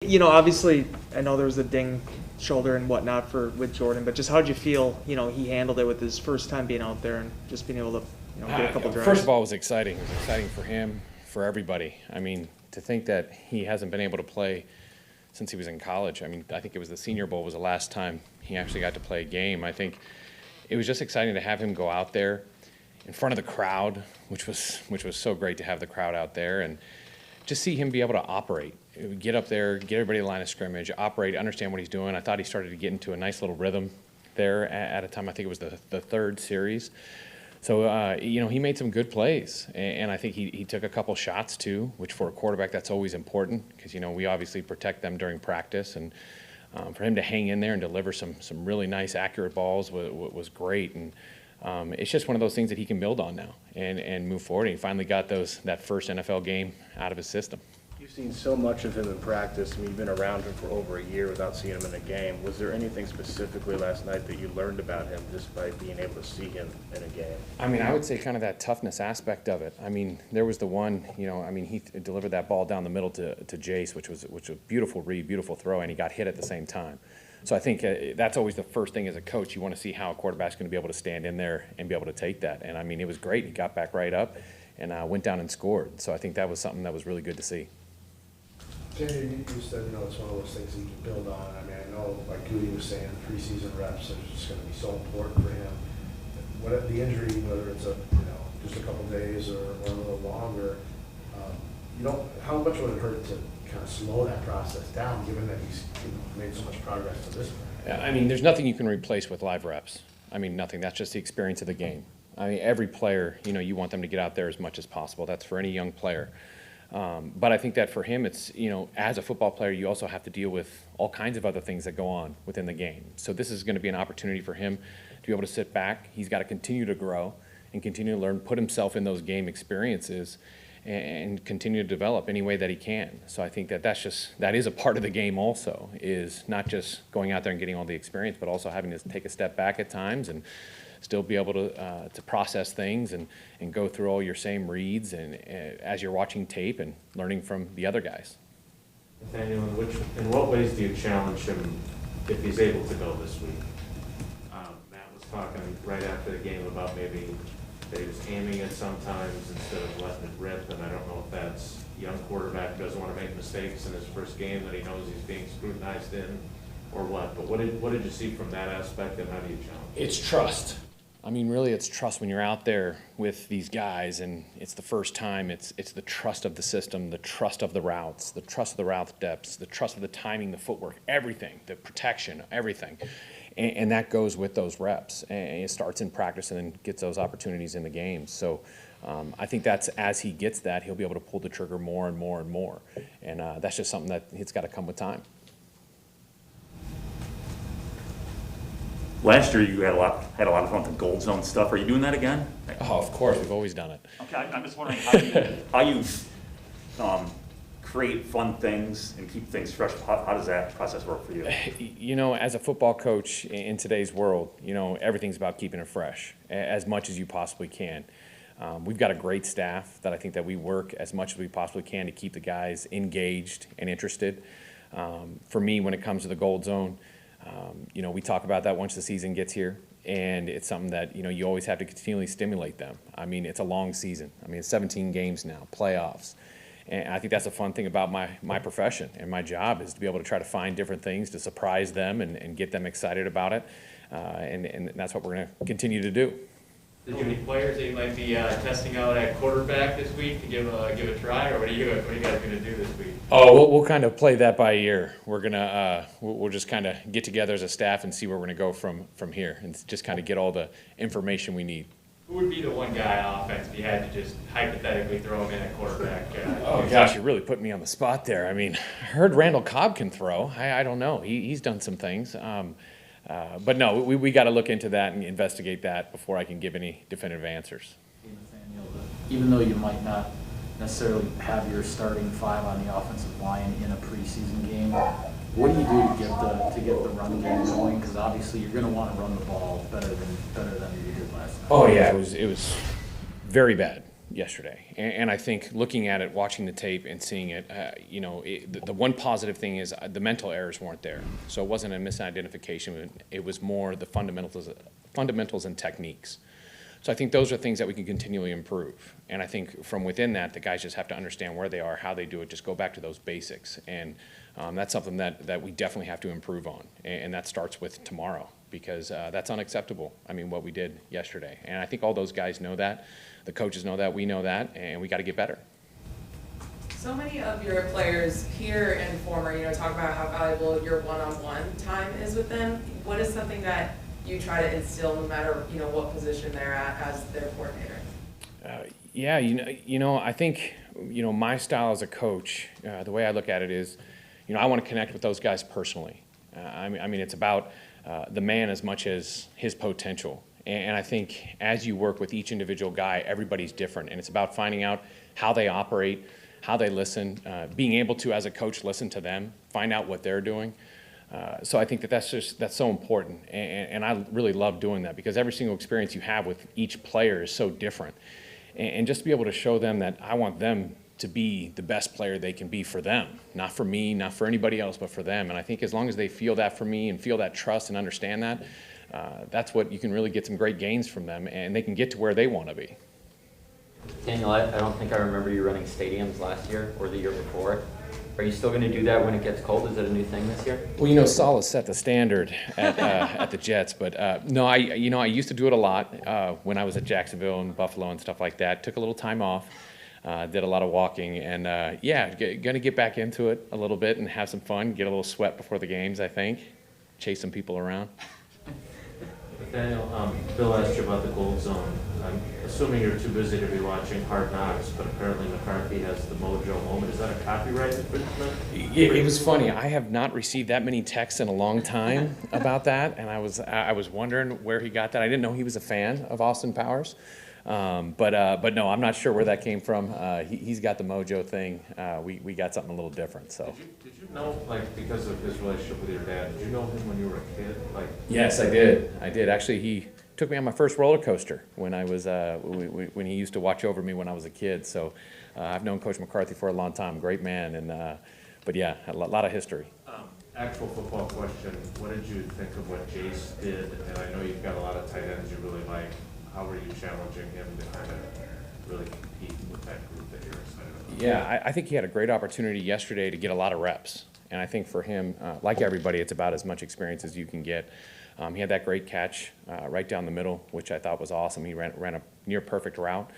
Obviously, I know there was a ding shoulder and whatnot with Jordan, but just how did you feel, he handled it with his first time being out there and just being able to, get a couple drives? First of all, it was exciting. It was exciting for him, for everybody. I mean, to think that he hasn't been able to play since he was in college. I mean, I think it was the Senior Bowl was the last time he actually got to play a game. I think it was just exciting to have him go out there in front of the crowd, which was so great to have the crowd out there, and just see him be able to operate, get up there, get everybody in the line of scrimmage, operate, understand what he's doing. I thought he started to get into a nice little rhythm there at a time. I think it was the third series. So, he made some good plays, and I think he took a couple shots too, which for a quarterback that's always important because, we obviously protect them during practice, and for him to hang in there and deliver some really nice, accurate balls was great. And it's just one of those things that he can build on now and move forward. And he finally got that first NFL game out of his system. You've seen so much of him in practice. I mean, you've been around him for over a year without seeing him in a game. Was there anything specifically last night that you learned about him just by being able to see him in a game? I mean, I would say kind of that toughness aspect of it. I mean, there was the one, he delivered that ball down the middle to Jace, which was a beautiful read, beautiful throw, and he got hit at the same time. So I think that's always the first thing as a coach. You want to see how a quarterback's going to be able to stand in there and be able to take that. And, I mean, it was great. He got back right up and went down and scored. So I think that was something that was really good to see. Tanner, you said, it's one of those things he can build on. I mean, I know, like Goody was saying, preseason reps are just going to be so important for him. The injury, whether it's just a couple days or a little longer, how much would it hurt to kind of slow that process down, given that he's made so much progress to this point? Yeah, I mean, there's nothing you can replace with live reps. I mean, nothing. That's just the experience of the game. I mean, every player, you want them to get out there as much as possible. That's for any young player. But I think that for him, it's, as a football player, you also have to deal with all kinds of other things that go on within the game. So this is going to be an opportunity for him to be able to sit back. He's got to continue to grow and continue to learn, put himself in those game experiences and continue to develop any way that he can. So I think that is a part of the game also, is not just going out there and getting all the experience, but also having to take a step back at times and still be able to process things and go through all your same reads and as you're watching tape and learning from the other guys. Nathaniel, in what ways do you challenge him if he's able to go this week? Matt was talking right after the game about maybe that he was aiming it sometimes instead of letting it rip, and I don't know if that's young quarterback who doesn't want to make mistakes in his first game that he knows he's being scrutinized in, or what. But what did you see from that aspect, and how do you challenge? It's trust. I mean, really, it's trust when you're out there with these guys, and it's the first time. It's the trust of the system, the trust of the routes, the trust of the route depths, the trust of the timing, the footwork, everything, the protection, everything. And that goes with those reps. And it starts in practice and then gets those opportunities in the game. So I think that's, as he gets that, he'll be able to pull the trigger more and more and more. And that's just something that it's got to come with time. Last year, you had a lot of fun with the gold zone stuff. Are you doing that again? Oh, of course, we've always done it. Okay, I'm just wondering how you create fun things and keep things fresh. How does that process work for you? As a football coach in today's world, everything's about keeping it fresh as much as you possibly can. We've got a great staff that I think that we work as much as we possibly can to keep the guys engaged and interested. For me, when it comes to the gold zone, we talk about that once the season gets here, and it's something that, you always have to continually stimulate them. I mean, it's a long season. I mean, it's 17 games now, playoffs. And I think that's a fun thing about my profession and my job, is to be able to try to find different things to surprise them and get them excited about it. And that's what we're going to continue to do. Did you have any players that you might be testing out at quarterback this week to give a try, or what are you guys going to do this week? Oh, we'll kind of play that by ear. We're gonna we'll just kind of get together as a staff and see where we're going to go from here, and just kind of get all the information we need. Who would be the one guy on offense if you had to just hypothetically throw him in at quarterback? Oh gosh, you really put me on the spot there. I mean, I heard Randall Cobb can throw. I don't know. He's done some things. But no, we got to look into that and investigate that before I can give any definitive answers. Nathaniel, even though you might not necessarily have your starting five on the offensive line in a preseason game, what do you do to get the run game going? Because obviously you're going to want to run the ball better than you did last night. Oh yeah, it was very bad. yesterday. And I think looking at it, watching the tape and seeing it, the one positive thing is the mental errors weren't there. So it wasn't a misidentification. It was more the fundamentals and techniques. So I think those are things that we can continually improve. And I think from within that, the guys just have to understand where they are, how they do it, just go back to those basics. And that's something that we definitely have to improve on. And that starts with tomorrow, because that's unacceptable. I mean, what we did yesterday. And I think all those guys know that. The coaches know that. We know that. And we got to get better. So many of your players, here and former, talk about how valuable your one-on-one time is with them. What is something that you try to instill no matter, what position they're at as their coordinator? I think, my style as a coach, the way I look at it is, I want to connect with those guys personally. I mean, it's about the man as much as his potential. And I think as you work with each individual guy, everybody's different. And it's about finding out how they operate, how they listen, being able to, as a coach, listen to them, find out what they're doing. So I think that's so important. And I really love doing that, because every single experience you have with each player is so different. And just to be able to show them that I want them to be the best player they can be for them, not for me, not for anybody else, but for them. And I think as long as they feel that from me and feel that trust and understand that, that's what you can really get some great gains from them, and they can get to where they want to be. Daniel, I don't think I remember you running stadiums last year or the year before. Are you still going to do that when it gets cold? Is it a new thing this year? Well, Saul has set the standard at the Jets, but no, I used to do it a lot when I was at Jacksonville and Buffalo and stuff like that. Took a little time off, did a lot of walking, and going to get back into it a little bit and have some fun, get a little sweat before the games, I think, chase some people around. Nathaniel, Bill asked you about the Gold Zone. I'm assuming you're too busy to be watching Hard Knocks, but apparently McCarthy has the mojo moment. Is that a copyright infringement? It was funny. I have not received that many texts in a long time about that, and I was wondering where he got that. I didn't know he was a fan of Austin Powers, but no, I'm not sure where that came from. He's got the mojo thing. We got something a little different. So. Did you know, because of his relationship with your dad, did you know him when you were a kid? Yes, I did. Actually, he took me on my first roller coaster when I was when he used to watch over me when I was a kid. So I've known Coach McCarthy for a long time. Great man, and but yeah, a lot of history. Actual football question: what did you think of what Jace did? And I know you've got a lot of tight ends you really like. How were you challenging him to kind of really compete with that group that you're excited about? Yeah, I think he had a great opportunity yesterday to get a lot of reps. And I think for him, like everybody, it's about as much experience as you can get. He had that great catch right down the middle, which I thought was awesome. He ran a near perfect route.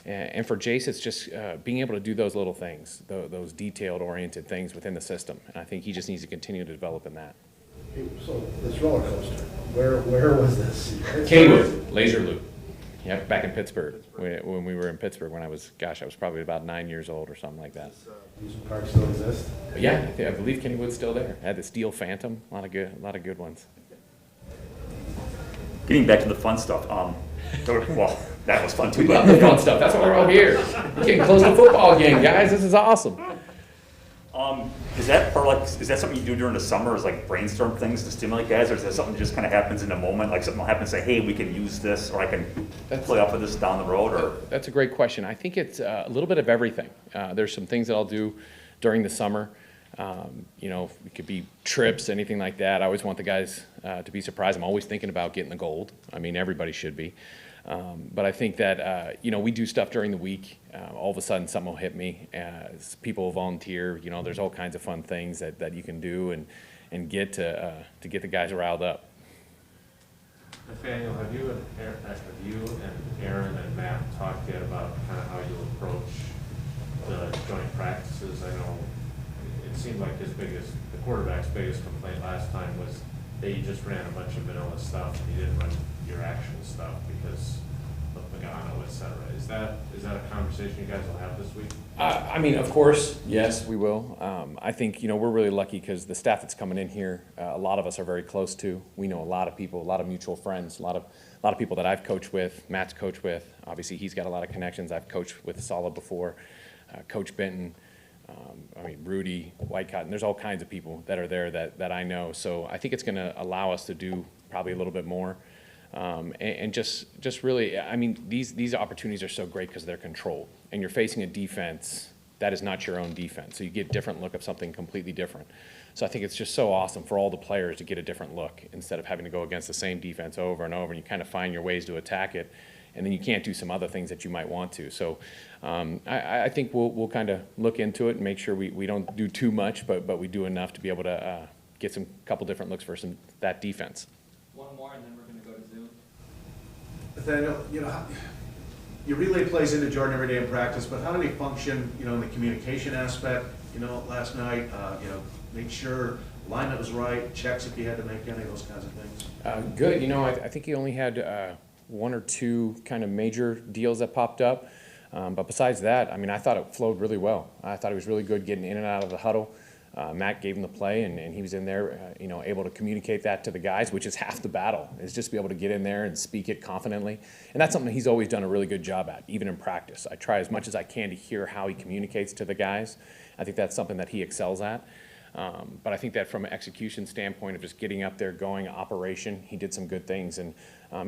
And for Jace, it's just being able to do those little things, those detailed-oriented things within the system. And I think he just needs to continue to develop in that. So this roller coaster, where was this? Kennywood, laser loop. Yeah, back in Pittsburgh, when we were in Pittsburgh, when I was probably about 9 years old or something like that. Does amusement park still exist? But yeah, I believe Kennywood's still there. Had the Steel Phantom, a lot of good ones. Getting back to the fun stuff, well, that was fun too. We love the fun stuff. That's why we're all here. We're getting close to the football game, guys. This is awesome. Is that something you do during the summer? Is brainstorm things to stimulate guys, or is that something that just kind of happens in a moment? Like something will happen and say, hey, we can use this, or I can play off of this down the road, or? That's a great question. I think it's a little bit of everything. There's some things that I'll do during the summer. It could be trips, anything like that. I always want the guys to be surprised. I'm always thinking about getting the gold. I mean, everybody should be. But I think that, we do stuff during the week. All of a sudden, something will hit me. People will volunteer. There's all kinds of fun things that you can do and get to get the guys riled up. Nathaniel, have you and Aaron and Matt talked yet about kind of how you approach the joint practices? I know it seemed like the quarterback's biggest complaint last time was that you just ran a bunch of vanilla stuff and you didn't run your actual stuff because of Pagano, et cetera. Is that a conversation you guys will have this week? I mean, of course, yes, we will. I think, we're really lucky because the staff that's coming in here, a lot of us are very close to. We know a lot of people, a lot of mutual friends, a lot of people that I've coached with, Matt's coached with. Obviously, he's got a lot of connections. I've coached with Solid before, Coach Benton, Rudy, White Cotton. There's all kinds of people that are there that I know. So I think it's going to allow us to do probably a little bit more. And just really, I mean, these opportunities are so great because they're controlled, and you're facing a defense that is not your own defense, so you get a different look of something completely different. So I think it's just so awesome for all the players to get a different look instead of having to go against the same defense over and over, and you kind of find your ways to attack it, and then you can't do some other things that you might want to. So I think we'll kind of look into it and make sure we don't do too much, but we do enough to be able to get some couple different looks for that defense. One more, and then we're going to go to Zoom. Nathaniel, you relay plays into Jordan every day in practice, but how did he function, in the communication aspect, last night, make sure alignment was right, checks if he had to make any of those kinds of things? Good. I think he only had one or two kind of major deals that popped up. But besides that, I mean, I thought it flowed really well. I thought he was really good getting in and out of the huddle. Matt gave him the play, and he was in there, able to communicate that to the guys, which is half the battle, is just to be able to get in there and speak it confidently. And that's something he's always done a really good job at, even in practice. I try as much as I can to hear how he communicates to the guys. I think that's something that he excels at. But I think that from an execution standpoint of just getting up there, going operation, he did some good things. And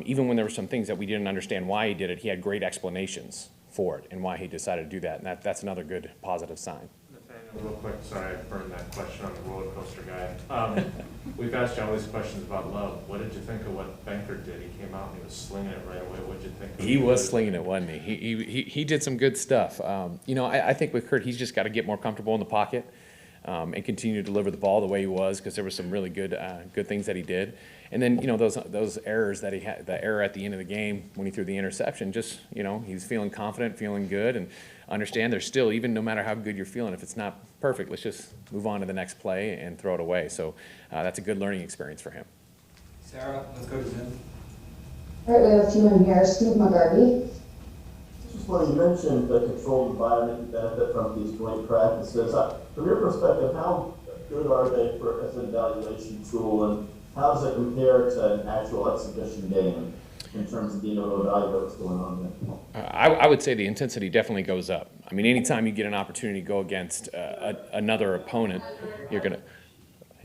even when there were some things that we didn't understand why he did it, he had great explanations for it and why he decided to do that. And that's another good positive sign. Nathaniel, real quick, sorry I burned that question on the roller coaster guy. We've asked you all these questions about Love. What did you think of what Banker did? He came out and he was slinging it right away. What did you think? He was slinging it, wasn't he? He did some good stuff. I think with Kurt, he's just got to get more comfortable in the pocket. And continue to deliver the ball the way he was, because there were some really good things that he did. And then, those errors that he had, the error at the end of the game when he threw the interception, just, he's feeling confident, feeling good, and understand there's still, even no matter how good you're feeling, if it's not perfect, let's just move on to the next play and throw it away. So that's a good learning experience for him. Sarah, let's go to Zoom. All right, we have a few in here. Steve McGarvey. Just when you mentioned the controlled environment you benefit from these joint practices, from your perspective, how good are they as an evaluation tool, and how does it compare to an actual exhibition game in terms of being able to evaluate what's going on there? I would say the intensity definitely goes up. I mean, anytime you get an opportunity to go against another opponent, you're going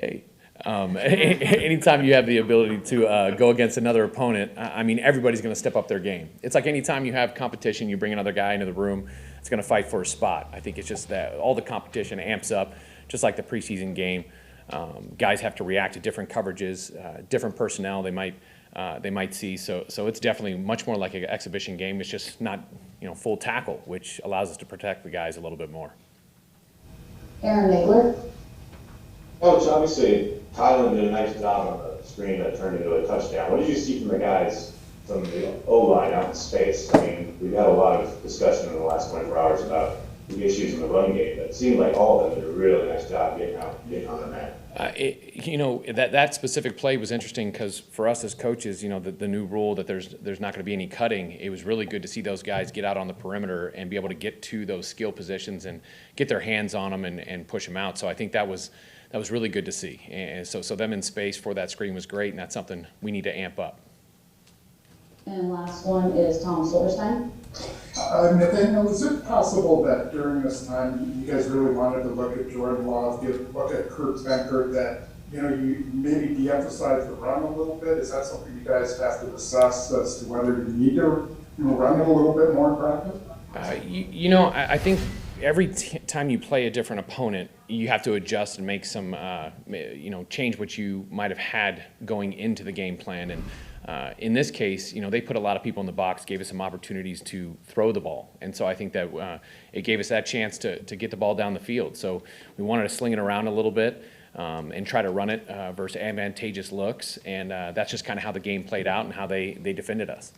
to, anytime you have the ability to go against another opponent, I mean, everybody's going to step up their game. It's like anytime you have competition, you bring another guy into the room, it's going to fight for a spot. I think it's just that all the competition amps up, just like the preseason game. Guys have to react to different coverages, different personnel they might see. So it's definitely much more like an exhibition game. It's just not full tackle, which allows us to protect the guys a little bit more. Aaron Nagler. Coach, obviously, Kylan did a nice job on the screen that turned into a touchdown. What did you see from the guys from the O-line out in space? I mean, we've had a lot of discussion in the last 24 hours about the issues in the run game, but it seemed like all of them did a really nice job getting on the mat. That specific play was interesting because for us as coaches, the new rule that there's not going to be any cutting, it was really good to see those guys get out on the perimeter and be able to get to those skill positions and get their hands on them and push them out. So I think that was really good to see. And so them in space for that screen was great, and that's something we need to amp up. And last one is Tom Silverstein. Nathaniel, is it possible that during this time you guys really wanted to look at Jordan Love, look at Kurt Banker, that you maybe de-emphasize the run a little bit? Is that something you guys have to assess as to whether you need to run it a little bit more in practice? I think every time you play a different opponent, you have to adjust and make some, change what you might have had going into the game plan. And in this case, they put a lot of people in the box, gave us some opportunities to throw the ball. And so I think that it gave us that chance to get the ball down the field. So we wanted to sling it around a little bit and try to run it versus advantageous looks. And that's just kind of how the game played out and how they defended us.